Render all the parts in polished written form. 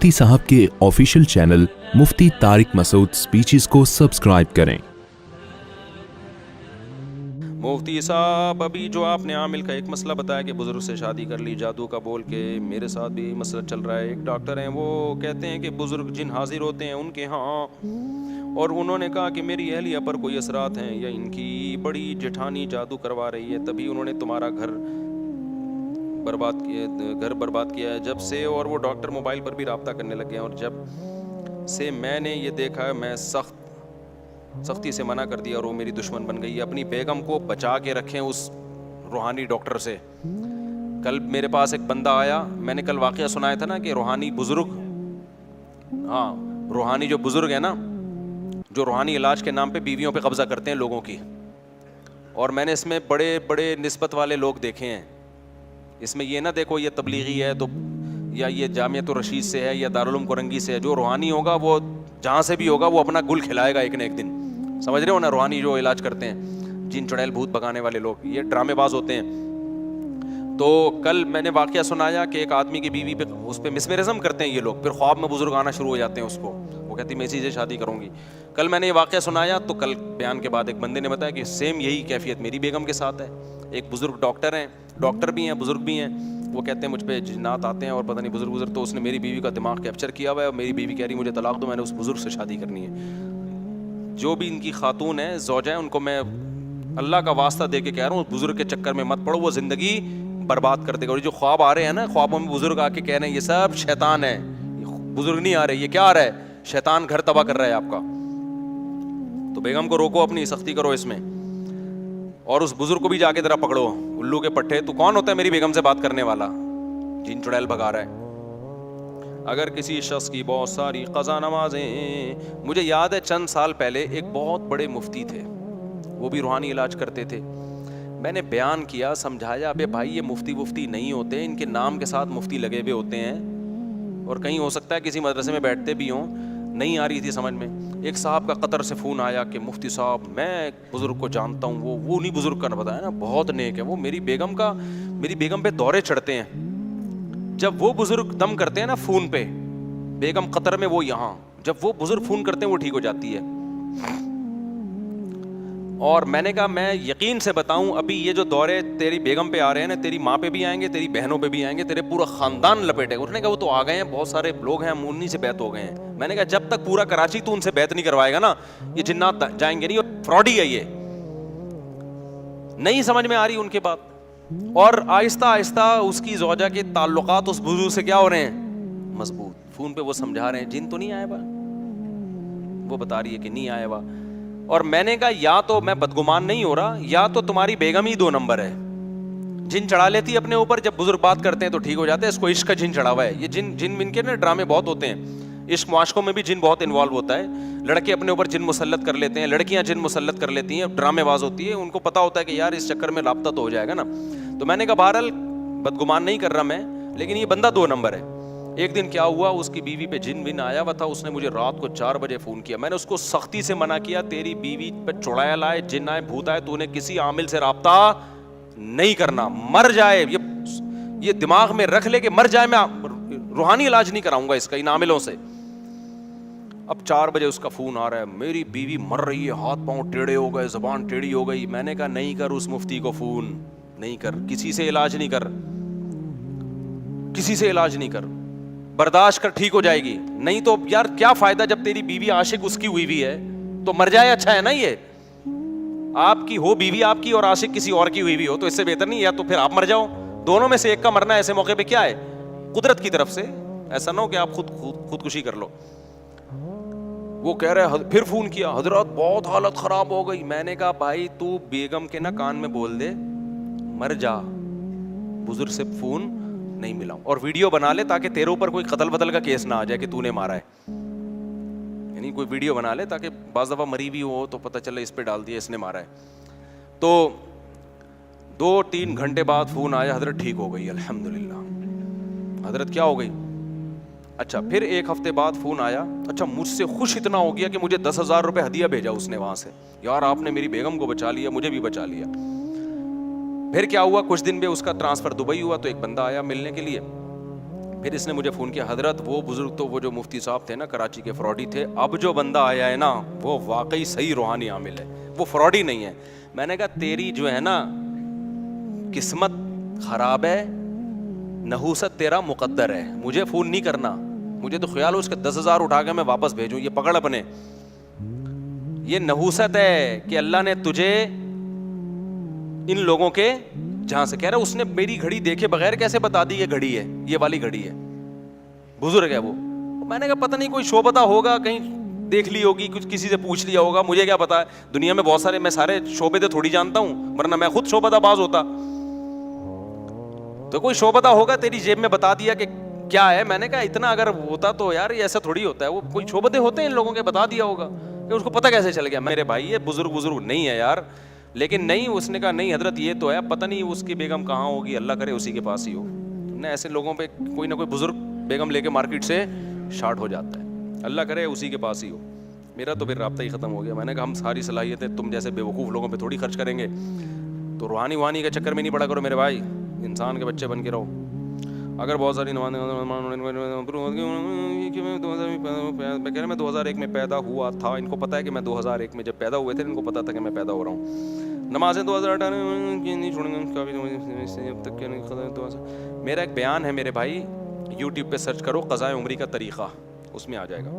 مفتی صاحب کے official channel مفتی طارق مسعود speeches کو سبسکرائب کریں۔ مفتی صاحب، ابھی جو آپ نے عامل کا ایک مسئلہ بتایا کہ بزرگ سے شادی کر لی جادو کا بول کے، میرے ساتھ بھی مسئلہ چل رہا ہے۔ ایک ڈاکٹر ہیں، وہ کہتے ہیں کہ بزرگ جن حاضر ہوتے ہیں ان کے ہاں، اور انہوں نے کہا کہ میری اہلیہ پر کوئی اثرات ہیں یا ان کی بڑی جٹھانی جادو کروا رہی ہے، تبھی انہوں نے تمہارا گھر برباد کیا ہے جب سے۔ اور وہ ڈاکٹر موبائل پر بھی رابطہ کرنے لگے ہیں، اور جب سے میں نے یہ دیکھا ہے میں سختی سے منع کر دیا اور وہ میری دشمن بن گئی ہے۔ اپنی بیگم کو بچا کے رکھیں اس روحانی ڈاکٹر سے۔ کل میرے پاس ایک بندہ آیا، میں نے کل واقعہ سنایا تھا نا کہ روحانی بزرگ، روحانی جو بزرگ ہیں نا، جو روحانی علاج کے نام پہ بیویوں پہ قبضہ کرتے ہیں لوگوں کی، اور میں نے اس میں بڑے بڑے نسبت والے لوگ دیکھے ہیں۔ اس میں یہ نہ دیکھو یہ تبلیغی ہے تو یا یہ جامعۃ الرشید سے ہے یا دارالعلوم کورنگی سے ہے۔ جو روحانی ہوگا وہ جہاں سے بھی ہوگا وہ اپنا گل کھلائے گا ایک نہ ایک دن، سمجھ رہے ہو نا؟ روحانی جو علاج کرتے ہیں، جن چڑیل بھوت بھگانے والے لوگ، یہ ڈرامے باز ہوتے ہیں۔ تو کل میں نے واقعہ سنایا کہ ایک آدمی کی بیوی پہ اس پہ مسمرزم کرتے ہیں یہ لوگ، پھر خواب میں بزرگ آنا شروع ہو جاتے ہیں اس کو، وہ کہتی میں اسی سے شادی کروں گی۔ کل میں نے یہ واقعہ سنایا تو کل بیان کے بعد ایک بندے نے بتایا کہ سیم یہی کیفیت میری بیگم کے ساتھ ہے۔ ایک بزرگ ڈاکٹر ہیں، ڈاکٹر بھی ہیں بزرگ بھی ہیں، وہ کہتے ہیں مجھ پہ جنات آتے ہیں اور پتہ نہیں بزرگ تو اس نے میری بیوی کا دماغ کیپچر کیا ہوا ہے، اور میری بیوی کہہ رہی مجھے طلاق دو، میں نے اس بزرگ سے شادی کرنی ہے۔ جو بھی ان کی خاتون ہیں، زوجہ ہیں، ان کو میں اللہ کا واسطہ دے کے کہہ رہا ہوں اس بزرگ کے چکر میں مت پڑو، وہ زندگی برباد کر دے گا۔ اور جو خواب آ رہے ہیں نا، خوابوں میں بزرگ آ کے کہہ رہے ہیں یہ سب شیطان ہے، بزرگ نہیں آ رہے، یہ کیا آ رہا ہے؟ شیطان گھر تباہ کر رہا ہے آپ کا۔ تو بیگم کو روکو، اپنی سختی کرو اس میں، اور اس بزرگ کو بھی جا کے ذرا پکڑو۔ الو کے پٹھے، تو کون ہوتا ہے میری بیگم سے بات کرنے والا؟ جن چڑیل بھگا رہا ہے۔ اگر کسی شخص کی بہت ساری قضا نمازیں، مجھے یاد ہے چند سال پہلے ایک بہت بڑے مفتی تھے، وہ بھی روحانی علاج کرتے تھے۔ میں نے بیان کیا، سمجھایا، ابے بھائی یہ مفتی نہیں ہوتے، ان کے نام کے ساتھ مفتی لگے ہوئے ہوتے ہیں، اور کہیں ہو سکتا ہے کسی مدرسے میں بیٹھتے بھی ہوں۔ نہیں آ رہی تھی سمجھ میں۔ ایک صاحب کا قطر سے فون آیا کہ مفتی صاحب میں ایک بزرگ کو جانتا ہوں، وہ نہیں بزرگ کا نہ بتایا نا، بہت نیک ہے، وہ میری بیگم پہ دورے چڑھتے ہیں، جب وہ بزرگ دم کرتے ہیں نا فون پہ، بیگم قطر میں وہ یہاں، جب وہ بزرگ فون کرتے ہیں وہ ٹھیک ہو جاتی ہے۔ اور میں نے کہا میں یقین سے بتاؤں، ابھی یہ جو دورے تیری بیگم پہ آ رہے ہیں نا، تیری ماں پہ بھی آئیں گے، تیری بہنوں پہ بھی آئیں گے، تیرے پورا خاندان لپیٹے گا۔ اس نے کہا وہ تو آ گئے ہیں، بہت سارے لوگ ہیں، ہم انہی سے بیعت ہو گئے ہیں۔ میں نے کہا جب تک پورا کراچی تو ان سے بیعت نہیں کروائے گا نا، یہ جنات جائیں گے نہیں، اور فراڈی ہے یہ۔ نہیں سمجھ میں آ رہی ان کے بات، اور آہستہ آہستہ اس کی زوجہ کے تعلقات اس بزرگ سے کیا ہو رہے ہیں؟ مضبوط۔ فون پہ وہ سمجھا رہے ہیں جن تو نہیں آئے با، وہ بتا رہی ہے کہ نہیں آئے با۔ اور میں نے کہا یا تو میں بدگمان نہیں ہو رہا، یا تو تمہاری بیگم ہی 2 نمبر ہے، جن چڑھا لیتی ہے اپنے اوپر، جب بزرگ بات کرتے ہیں تو ٹھیک ہو جاتے ہیں۔ اس کو عشق کا جن چڑھا ہوا ہے، یہ جن ان کے نا ڈرامے بہت ہوتے ہیں، عشق معاشقوں میں بھی جن بہت انوالو ہوتا ہے۔ لڑکے اپنے اوپر جن مسلط کر لیتے ہیں، لڑکیاں جن مسلط کر لیتی ہیں، ڈرامے باز ہوتی ہے، ان کو پتا ہوتا ہے کہ یار اس چکر میں رابطہ تو ہو جائے گا نا۔ تو میں نے کہا بہرحال بدگمان نہیں کر رہا میں، لیکن یہ بندہ 2 نمبر ہے۔ ایک دن کیا ہوا، اس کی بیوی پہ جن آیا ہوا تھا، اس نے مجھے رات کو 4 بجے فون کیا۔ میں نے اس کو سختی سے منع کیا، تیری بیوی پہ چڑیل آئے، جن آئے، بھوت آئے، تو نے کسی عامل سے رابطہ نہیں کرنا، مر جائے یہ دماغ میں رکھ لے کہ مر جائے، میں روحانی علاج نہیں کراؤں گا اس کا ان عاملوں سے۔ اب 4 بجے اس کا فون آ رہا ہے، میری بیوی مر رہی ہے، ہاتھ پاؤں ٹیڑھے ہو گئے، زبان ٹیڑھی ہو گئی۔ میں نے کہا نہیں کر اس مفتی کو فون، نہیں کر، کسی سے علاج نہیں کر، کسی سے علاج نہیں کر، برداشت کر، ٹھیک ہو جائے گی۔ نہیں تو یار کیا فائدہ، جب تیری بیوی عاشق اس کی ہوئی بھی ہے تو مر جائے، اچھا ہے نا؟ یہ آپ کی ہو بیوی آپ کی اور عاشق کسی اور کی ہوئی بھی ہو تو اس سے بہتر نہیں، یا تو پھر آپ مر جاؤ، دونوں میں سے ایک کا مرنا ایسے موقع پہ کیا ہے؟ قدرت کی طرف سے، ایسا نہ ہو کہ آپ خودکشی کر لو۔ وہ کہہ رہے، پھر فون کیا، حضرت بہت حالت خراب ہو گئی۔ میں نے کہا بھائی تو بیگم کے نا کان میں بول دے مر جا، بزرگ سے فون نہیں ملا، اور ویڈیو بنا لے تاکہ تیرے اوپر کوئی قتل بدل کا کیس نہ آ جائے کہ تو نے مارا ہے، یعنی کوئی ویڈیو بنا لے تاکہ بعض دفعہ مری بھی ہو تو پتہ چلے اس پہ ڈال دیا اس نے مارا ہے۔ تو 2-3 گھنٹے بعد فون آیا، حضرت ٹھیک ہو گئی الحمدللہ۔ حضرت کیا ہو گئی؟ اچھا پھر 1 ہفتے بعد فون آیا، اچھا مجھ سے خوش اتنا ہو گیا کہ مجھے 10,000 روپے ہدیہ بھیجا اس نے وہاں سے، یار آپ نے میری بیگم کو بچا لیا، مجھے بھی بچا لیا۔ پھر کیا ہوا، کچھ دن میں اس کا ٹرانسفر دبئی ہوا، تو ایک بندہ آیا ملنے کے لیے، پھر اس نے مجھے فون کیا, حضرت وہ بزرگ تو وہ جو مفتی صاحب تھے نا کراچی کے فراڈی تھے, اب جو بندہ آیا ہے نا وہ واقعی صحیح روحانی عامل ہے, وہ فراڈی نہیں ہے. میں نے کہا تیری جو ہے نا قسمت خراب ہے, نحوست تیرا مقدر ہے, مجھے فون نہیں کرنا, مجھے تو خیال ہو اس کے 10,000 اٹھا کے میں واپس بھیجوں, یہ پکڑ اپنے, یہ نحوست ہے کہ اللہ نے تجھے ان لوگوں کے جہاں سے کہہ رہا اس نے میری گھڑی دیکھے بغیر کیسے بتا دی یہ گھڑی ہے, یہ والی گھڑی ہے, بزرگ ہے وہ. میں نے کہا پتہ نہیں کوئی شعبہ ہوگا, کہیں دیکھ لی ہوگی, کچھ کسی سے پوچھ لیا ہوگا, مجھے کیا پتا ہے, دنیا میں بہت سارے, میں سارے شعبے تو تھوڑی جانتا ہوں, ورنہ میں خود شعبہ باز ہوتا. تو کوئی شعبہ ہوگا تیری جیب میں بتا دیا کہ کیا ہے. میں نے کہا اتنا اگر ہوتا تو یار یہ ایسا تھوڑی ہوتا ہے, وہ کوئی شعبے ہوتے ہیں ان لوگوں کے, بتا دیا ہوگا کہ اس کو پتہ کیسے چل گیا. میرے بھائی یہ بزرگ نہیں ہے یار, لیکن نہیں, اس نے کہا نہیں حضرت یہ تو ہے, پتہ نہیں اس کی بیگم کہاں ہوگی, اللہ کرے اسی کے پاس ہی ہو. نہ ایسے لوگوں پہ کوئی نہ کوئی بزرگ بیگم لے کے مارکیٹ سے شارٹ ہو جاتا ہے, اللہ کرے اسی کے پاس ہی ہو. میرا تو پھر رابطہ ہی ختم ہو گیا. میں نے کہا ہم ساری صلاحیتیں تم جیسے بے وقوف لوگوں پہ تھوڑی خرچ کریں گے, تو روحانی وانی کے چکر میں نہیں پڑا کرو میرے بھائی, انسان کے بچے بن کے رہو. اگر بہت ساری میں 2001 میں پیدا ہوا تھا, ان کو پتا ہے کہ میں 2001 میں جب پیدا ہوئے تھے ان کو پتا تھا کہ میں پیدا ہو رہا ہوں. نمازیں 2018 نہیں چھوڑیں گے. میرا ایک بیان ہے میرے بھائی, یوٹیوب پہ سرچ کرو قضاء عمری کا طریقہ, اس میں آ جائے گا.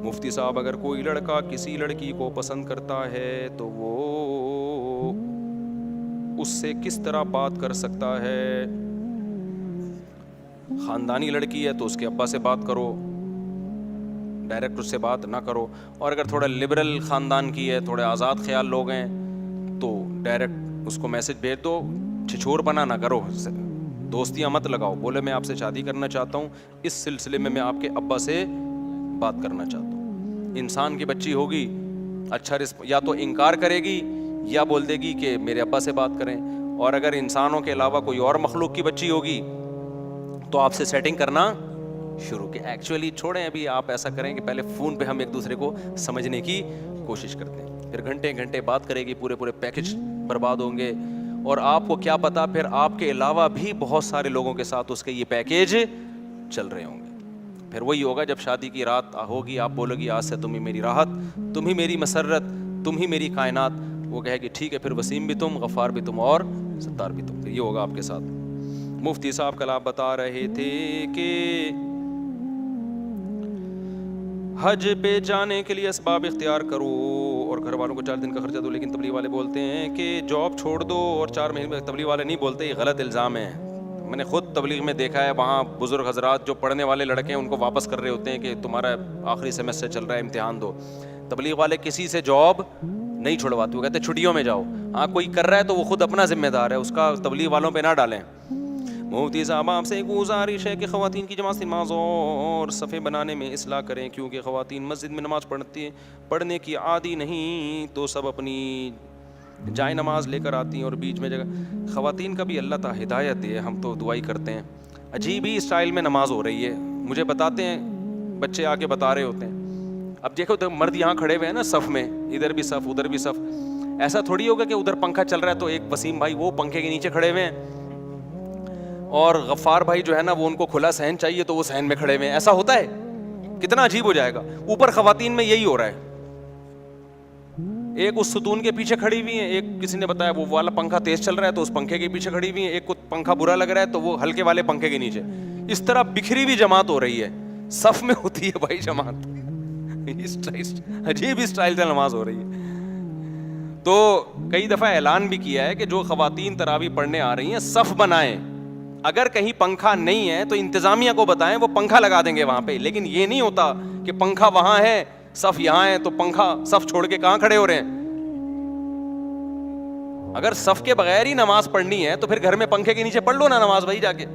مفتی صاحب اگر کوئی لڑکا کسی لڑکی کو پسند کرتا ہے تو وہ اس سے کس طرح بات کر سکتا ہے؟ خاندانی لڑکی ہے تو اس کے ابا سے بات کرو, ڈائریکٹ اس سے بات نہ کرو. اور اگر تھوڑا لبرل خاندان کی ہے, تھوڑے آزاد خیال لوگ ہیں, تو ڈائریکٹ اس کو میسج بھیج دو, چھچور بنا نہ کرو, دوستیاں مت لگاؤ, بولے میں آپ سے شادی کرنا چاہتا ہوں, اس سلسلے میں آپ کے ابا سے بات کرنا چاہتا ہوں. انسان کی بچی ہوگی, اچھا یا تو انکار کرے گی یا بول دے گی کہ میرے ابا سے بات کریں. اور اگر انسانوں کے علاوہ کوئی اور مخلوق کی بچی ہوگی تو آپ سے سیٹنگ کرنا شروع کی. ایکچولی چھوڑیں ابھی, آپ ایسا کریں کہ پہلے فون پہ ہم ایک دوسرے کو سمجھنے کی کوشش کرتے ہیں, پھر گھنٹے گھنٹے بات کرے گی, پورے پیکج برباد ہوں گے, اور آپ کو کیا پتا پھر آپ کے علاوہ بھی بہت سارے لوگوں کے ساتھ اس کے یہ پیکیج چل رہے ہوں گے. پھر وہی ہوگا جب شادی کی رات ہوگی, آپ بولو گی آج سے تم ہی میری راحت, تم ہی میری مسرت, تم ہی میری کائنات. وہ کہے گی ٹھیک ہے, پھر وسیم بھی تم, غفار بھی تم, اور ستار بھی تم. یہ ہوگا آپ کے ساتھ. مفتی صاحب کل آپ بتا رہے تھے کہ حج پہ جانے کے لیے اسباب اختیار کرو اور گھر والوں کو 4 دن کا خرچہ دو, لیکن تبلیغ والے بولتے ہیں کہ جاب چھوڑ دو اور 4 مہینے میں. تبلیغ والے نہیں بولتے, یہ غلط الزام ہے. میں نے خود تبلیغ میں دیکھا ہے, وہاں بزرگ حضرات جو پڑھنے والے لڑکے ہیں ان کو واپس کر رہے ہوتے ہیں کہ تمہارا آخری سیمسٹر چل رہا ہے, امتحان دو. تبلیغ والے کسی سے جاب نہیں چھڑواتے, وہ کہتے ہیں چھٹیوں میں جاؤ. ہاں کوئی کر رہا ہے تو وہ خود اپنا ذمہ دار ہے, اس کا تبلیغ والوں پہ نہ ڈالیں. مفتی صاحب آپ سے ایک گزارش ہے کہ خواتین کی جماعت نماز اور صفیں بنانے میں اصلاح کریں, کیونکہ خواتین مسجد میں نماز پڑھنے کی عادی نہیں, تو سب اپنی جائے نماز لے کر آتی ہیں اور بیچ میں جگہ. خواتین کا بھی اللہ تعالی ہدایت دے, ہم تو دعائی کرتے ہیں. عجیب ہی اسٹائل میں نماز ہو رہی ہے, مجھے بتاتے ہیں بچے آ کے بتا رہے ہوتے ہیں. اب دیکھو تو مرد یہاں کھڑے ہوئے ہیں نا صف میں, ادھر بھی صف ادھر بھی صف. ایسا تھوڑی ہوگا کہ ادھر پنکھا چل رہا ہے تو ایک وسیم بھائی وہ پنکھے کے نیچے کھڑے ہوئے ہیں, اور غفار بھائی جو ہے نا وہ ان کو کھلا صحن چاہیے تو وہ صحن میں کھڑے ہوئے ہیں. ایسا ہوتا ہے؟ کتنا عجیب ہو جائے گا. اوپر خواتین میں یہی ہو رہا ہے, ایک اس ستون کے پیچھے کھڑی ہوئی ہیں, ایک کسی نے بتایا وہ والا پنکھا تیز چل رہا ہے تو اس پنکھے کے پیچھے کھڑی ہوئی ہیں, ایک کو پنکھا برا لگ رہا ہے تو وہ ہلکے والے پنکھے کے نیچے. اس طرح بکھری ہوئی جماعت ہو رہی ہے, صف میں ہوتی ہے بھائی جماعت. عجیب اسٹائل سے نماز ہو رہی ہے. تو کئی دفعہ اعلان بھی کیا ہے کہ جو خواتین تراویح پڑھنے آ رہی ہیں صف بنائیں, اگر کہیں پنکھا نہیں ہے تو انتظامیہ کو بتائیں, وہ پنکھا لگا دیں گے وہاں پہ. لیکن یہ نہیں ہوتا کہ پنکھا وہاں ہے صف یہاں ہے تو پنکھا صف چھوڑ کے کہاں کھڑے ہو رہے ہیں. اگر صف کے بغیر ہی نماز پڑھنی ہے تو پھر گھر میں پنکھے کے نیچے پڑھ لو نا نماز بھائی جا کے.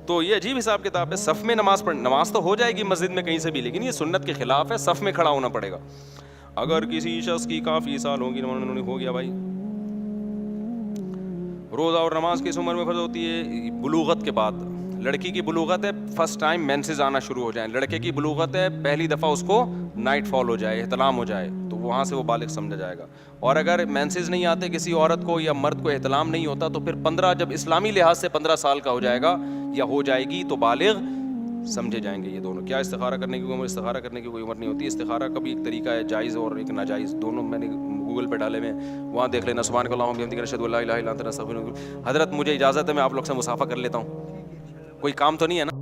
تو یہ عجیب حساب کتاب ہے. صف میں نماز تو ہو جائے گی مسجد میں کہیں سے بھی, لیکن یہ سنت کے خلاف ہے, صف میں کھڑا ہونا پڑے گا. اگر کسی شخص کی کافی سال ہوگی, ہو گیا بھائی. روزہ اور نماز کس عمر میں فرض ہوتی ہے؟ بلوغت کے بعد. لڑکی کی بلوغت ہے فرسٹ ٹائم مینسز آنا شروع ہو جائیں, لڑکے کی بلوغت ہے پہلی دفعہ اس کو نائٹ فال ہو جائے, احتلام ہو جائے, تو وہاں سے وہ بالغ سمجھا جائے گا. اور اگر مینسز نہیں آتے کسی عورت کو یا مرد کو, احتلام نہیں ہوتا, تو پھر 15 جب اسلامی لحاظ سے 15 سال کا ہو جائے گا, یا ہو جائے گی تو بالغ سمجھے جائیں گے یہ دونوں. کیا استخارہ کرنے کی عمر؟ استخارہ کرنے کی کوئی عمر نہیں ہوتی. استخارہ کا بھی ایک طریقہ ہے جائز اور ایک ناجائز, دونوں میں نے گوگل پہ ڈالے ہوئے ہیں, وہاں دیکھ لینا. سبحانک اللہم وبحمدک اشہد ان لا الہ الا انت استغفرک. حضرت مجھے اجازت ہے, میں آپ لوگ سے مصافحہ کر لیتا ہوں, کوئی کام تو نہیں ہے نا؟